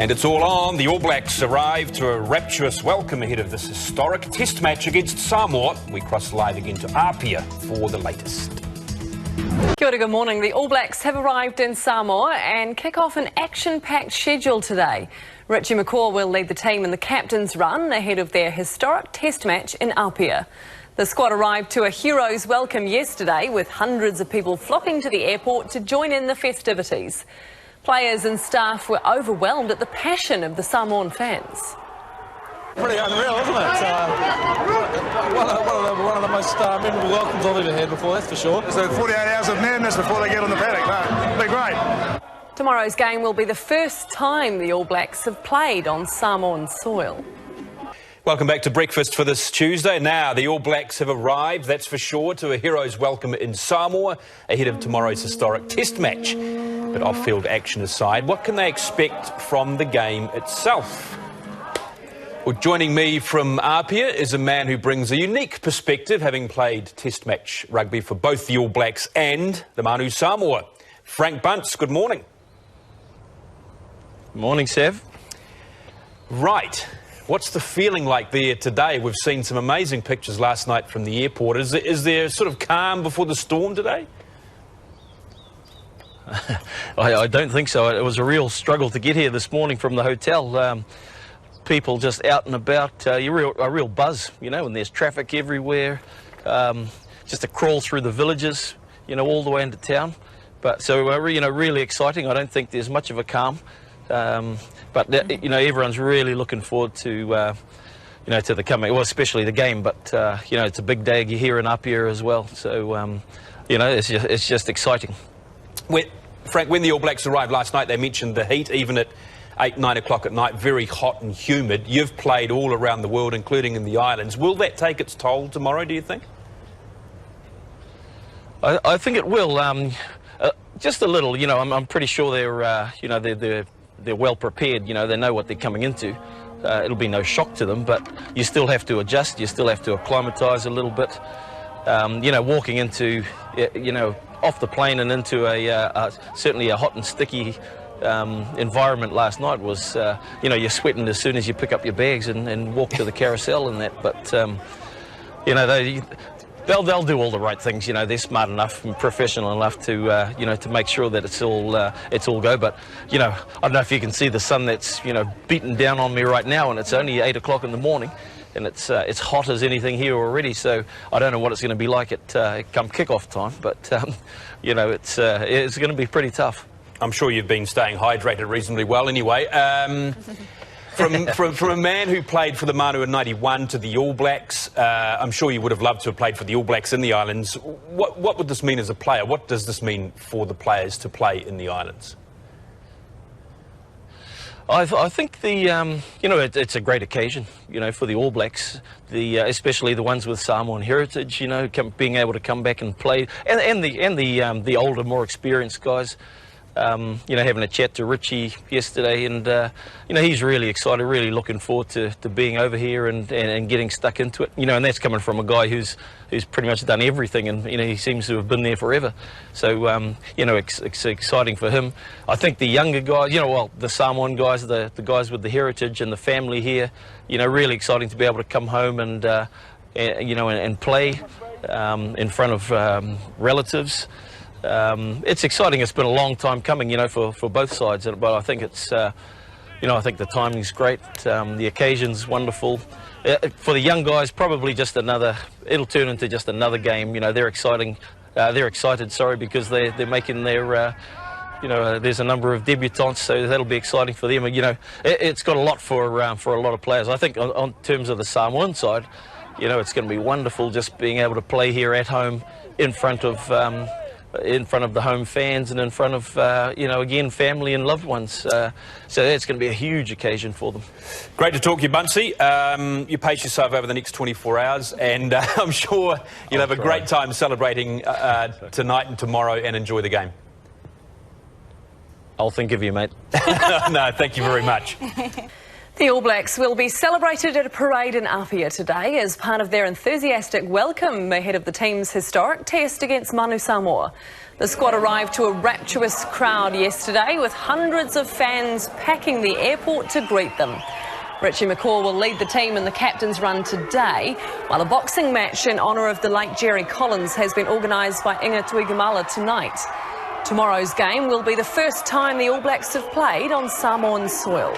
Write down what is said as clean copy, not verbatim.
And it's all on. The All Blacks arrive to a rapturous welcome ahead of this historic test match against Samoa. We cross live again to Apia for the latest. Kia ora, good morning. The All Blacks have arrived in Samoa and kick off an action-packed schedule today. Richie McCaw will lead the team in the captain's run ahead of their historic test match in Apia. The squad arrived to a hero's welcome yesterday with hundreds of people flocking to the airport to join in the festivities. Players and staff were overwhelmed at the passion of the Samoan fans. Pretty unreal, isn't it? One of the most memorable welcomes I've ever had before, that's for sure. So 48 hours of madness before they get on the paddock. It'll be great. Tomorrow's game will be the first time the All Blacks have played on Samoan soil. Welcome back to breakfast for this Tuesday. Now, the All Blacks have arrived, that's for sure, to a hero's welcome in Samoa ahead of tomorrow's historic test match. But off-field action aside, what can they expect from the game itself? Well, joining me from Apia is a man who brings a unique perspective, having played test match rugby for both the All Blacks and the Manu Samoa. Franck Bunce, good morning. Morning, Sav. Right. What's the feeling like there today? We've seen some amazing pictures last night from the airport. Is there sort of calm before the storm today? I don't think so. It was a real struggle to get here this morning from the hotel. People just out and about, a real buzz, you know, and there's traffic everywhere. Just a crawl through the villages, you know, all the way into town. But so, you know, really exciting. I don't think there's much of a calm. But, you know, everyone's really looking forward to, you know, to the coming, well, especially the game. But, you know, it's a big day here in Apia as well. So, you know, it's just exciting. Frank, when the All Blacks arrived last night, they mentioned the heat, even at 8, 9 o'clock at night, very hot and humid. You've played all around the world, including in the islands. Will that take its toll tomorrow, do you think? I think it will. Just a little, you know, I'm pretty sure they're, you know, they're well prepared, you know, they know what they're coming into. It'll be no shock to them, but you still have to adjust, you still have to acclimatise a little bit. You know, walking into, you know, off the plane and into certainly a hot and sticky environment last night was, you know, you're sweating as soon as you pick up your bags and walk to the carousel and that. But, you know, they'll do all the right things. You know, they're smart enough and professional enough to, you know, to make sure that it's all go. But, you know, I don't know if you can see the sun that's, you know, beating down on me right now, and it's only 8 o'clock in the morning. And it's hot as anything here already, so I don't know what it's going to be like at come kick-off time, but you know, it's going to be pretty tough. I'm sure you've been staying hydrated reasonably well anyway. From a man who played for the Manu in '91 to the All Blacks, I'm sure you would have loved to have played for the All Blacks in the islands. What would this mean as a player? What does this mean for the players to play in the islands? I think the, you know, it's a great occasion, you know, for the All Blacks, especially the ones with Samoan heritage, you know, being able to come back and play, and the older, more experienced guys. You know, having a chat to Richie yesterday, and you know, he's really excited, really looking forward to being over here and getting stuck into it. You know, and that's coming from a guy who's pretty much done everything, and you know, he seems to have been there forever. So you know, it's exciting for him. I think the younger guys, you know, well, the Samoan guys, the guys with the heritage and the family here, you know, really exciting to be able to come home and you know, and play in front of relatives. It's exciting. It's been a long time coming, you know, for both sides, but I think it's, you know, I think the timing's great. The occasion's wonderful. For the young guys, probably just it'll turn into just another game. You know, they're excited, sorry, because they're making their, you know, there's a number of debutants, so that'll be exciting for them. You know, it's got a lot for a lot of players. I think on terms of the Samoan side, you know, it's going to be wonderful just being able to play here at home in front of the home fans and in front of, you know, again, family and loved ones. So it's going to be a huge occasion for them. Great to talk to you, Buncey. You pace yourself over the next 24 hours, and I'm sure you'll have a great time celebrating tonight and tomorrow and enjoy the game. I'll think of you, mate. No, thank you very much. The All Blacks will be celebrated at a parade in Apia today as part of their enthusiastic welcome ahead of the team's historic test against Manu Samoa. The squad arrived to a rapturous crowd yesterday with hundreds of fans packing the airport to greet them. Richie McCaw will lead the team in the captain's run today, while a boxing match in honour of the late Jerry Collins has been organised by Inga Tuigamala tonight. Tomorrow's game will be the first time the All Blacks have played on Samoan soil.